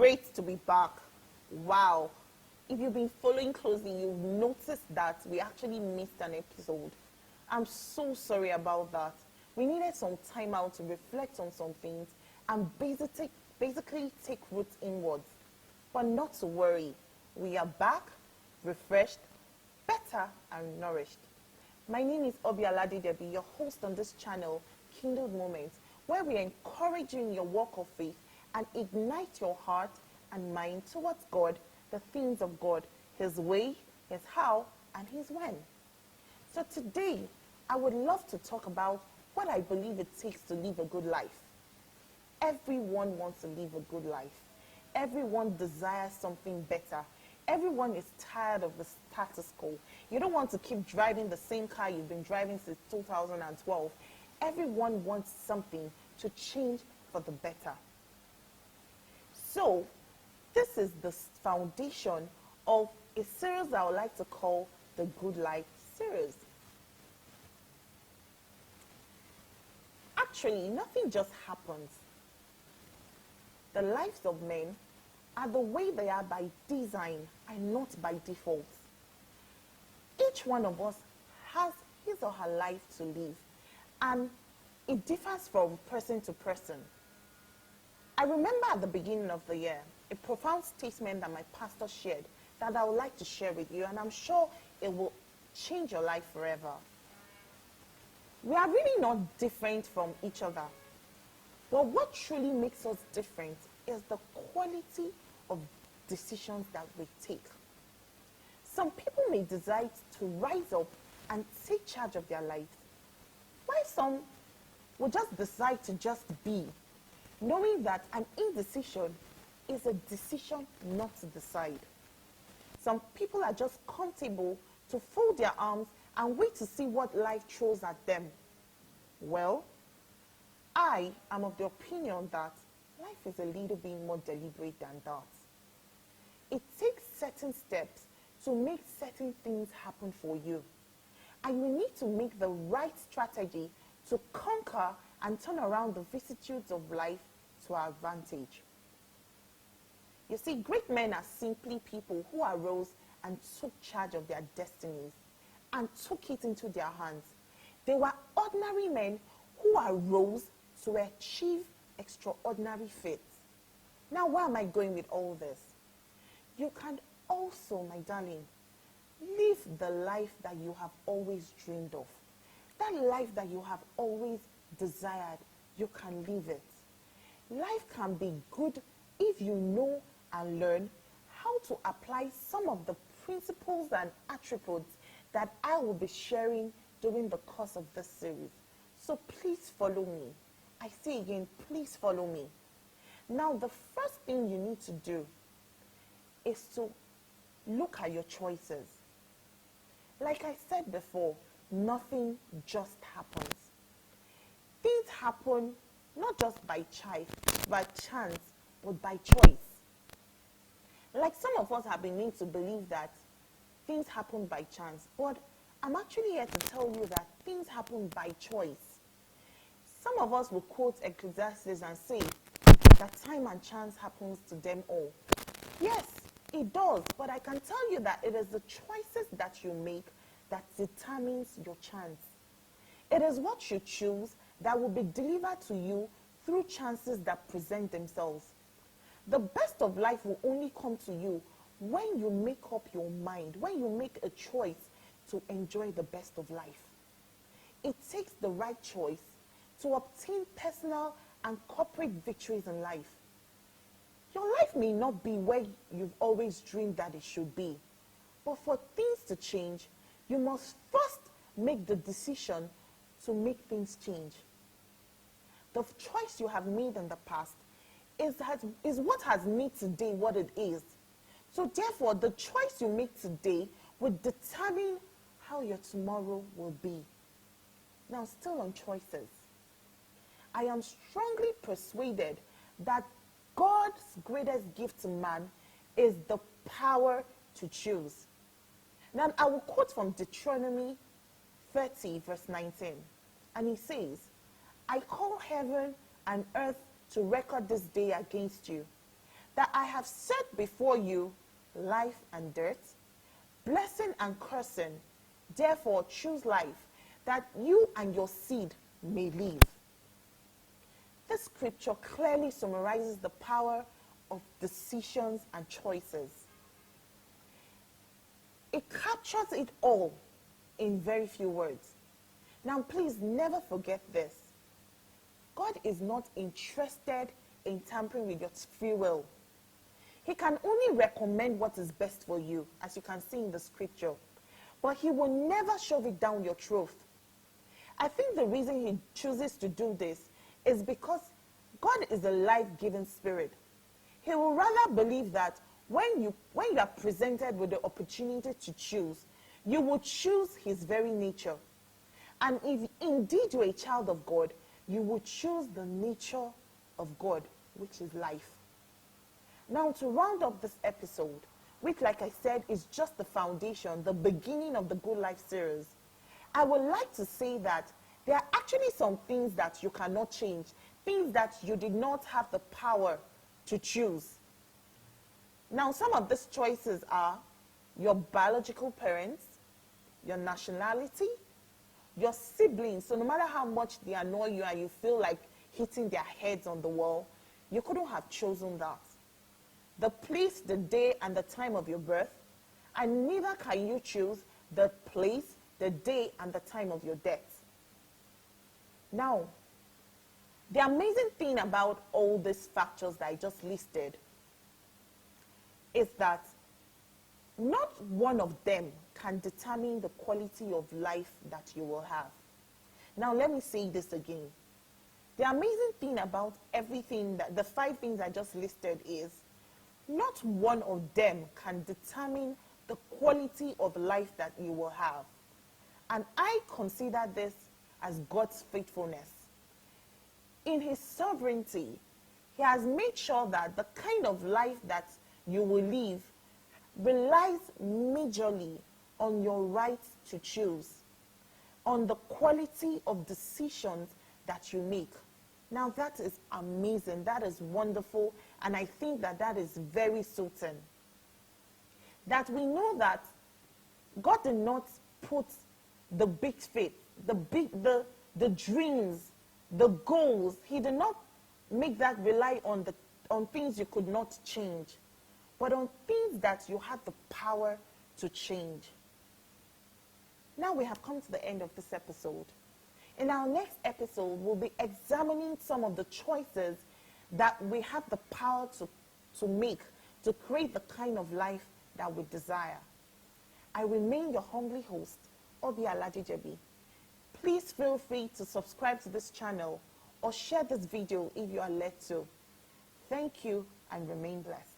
great to be back. Wow. If you've been following closely, you've noticed that we actually missed an episode. I'm so sorry about that. We needed some time out to reflect on some things and basically take root inwards. But not to worry. We are back, refreshed, better, and nourished. My name is Obi Aladidebi, your host on this channel, Kindled Moments, where we encourage you in your walk of faith and ignite your heart and mind towards God, the things of God, His way, His how, and His when. So today, I would love to talk about what I believe it takes to live a good life. Everyone wants to live a good life. Everyone desires something better. Everyone is tired of the status quo. You don't want to keep driving the same car you've been driving since 2012. Everyone wants something to change for the better. So, this is the foundation of a series I would like to call the Good Life series. Actually, nothing just happens. The lives of men are the way they are by design and not by default. Each one of us has his or her life to live, and it differs from person to person. I remember at the beginning of the year, a profound statement that my pastor shared that I would like to share with you, and I'm sure it will change your life forever. We are really not different from each other, but what truly makes us different is the quality of decisions that we take. Some people may decide to rise up and take charge of their lives, while some will just decide to just be, knowing that an indecision is a decision not to decide. Some people are just comfortable to fold their arms and wait to see what life throws at them. Well, I am of the opinion that life is a little bit more deliberate than that. It takes certain steps to make certain things happen for you. And you need to make the right strategy to conquer and turn around the vicissitudes of life to our advantage. You see, great men are simply people who arose and took charge of their destinies and took it into their hands. They were ordinary men who arose to achieve extraordinary feats. Now, where am I going with all this? You can also, my darling, live the life that you have always dreamed of. That life that you have always desired, you can live it. Life can be good if you know and learn how to apply some of the principles and attributes that I will be sharing during the course of this series. So please follow me. I say again, please follow me. Now, the first thing you need to do is to look at your choices. Like I said before, nothing just happens. Things happen not just by chance, but by choice. Like some of us have been made to believe that things happen by chance, but I'm actually here to tell you that things happen by choice. Some of us will quote Ecclesiastes and say that time and chance happens to them all. Yes, it does, but I can tell you that it is the choices that you make that determines your chance. It is what you choose that will be delivered to you through chances that present themselves. The best of life will only come to you when you make up your mind, when you make a choice to enjoy the best of life. It takes the right choice to obtain personal and corporate victories in life. Your life may not be where you've always dreamed that it should be, but for things to change, you must first make the decision to make things change. The choice you have made in the past is what has made today what it is. So therefore, the choice you make today will determine how your tomorrow will be. Now, still on choices. I am strongly persuaded that God's greatest gift to man is the power to choose. Now, I will quote from Deuteronomy 30, verse 19. And he says, I call heaven and earth to record this day against you, that I have set before you life and death, blessing and cursing. Therefore, choose life, that you and your seed may live. This scripture clearly summarizes the power of decisions and choices. It captures it all in very few words. Now, please never forget this. God is not interested in tampering with your free will. He can only recommend what is best for you, as you can see in the scripture. But he will never shove it down your throat. I think the reason he chooses to do this is because God is a life-giving spirit. He will rather believe that when you are presented with the opportunity to choose, you will choose his very nature. And if indeed you're a child of God, you will choose the nature of God, which is life. Now, to round up this episode, which, like I said, is just the foundation, the beginning of the Good Life series, I would like to say that there are actually some things that you cannot change, things that you did not have the power to choose. Now, some of these choices are your biological parents, your nationality, your siblings. So no matter how much they annoy you and you feel like hitting their heads on the wall, you couldn't have chosen that. The place, the day, and the time of your birth, and neither can you choose the place, the day, and the time of your death. Now, the amazing thing about all these factors that I just listed is that not one of them can determine the quality of life that you will have. Now, let me say this again. The amazing thing about everything, the 5 things I just listed, is not one of them can determine the quality of life that you will have. And I consider this as God's faithfulness. In his sovereignty, he has made sure that the kind of life that you will live relies majorly on your right to choose, on the quality of decisions that you make. Now, that is amazing. That is wonderful. And I think that that is very certain. That we know that God did not put the big faith, the dreams, the goals. He did not make that rely on things you could not change, but on things that you had the power to change. Now we have come to the end of this episode. In our next episode, we'll be examining some of the choices that we have the power to make to create the kind of life that we desire. I remain your humbly host, Obi Alajijebi. Please feel free to subscribe to this channel or share this video if you are led to. Thank you and remain blessed.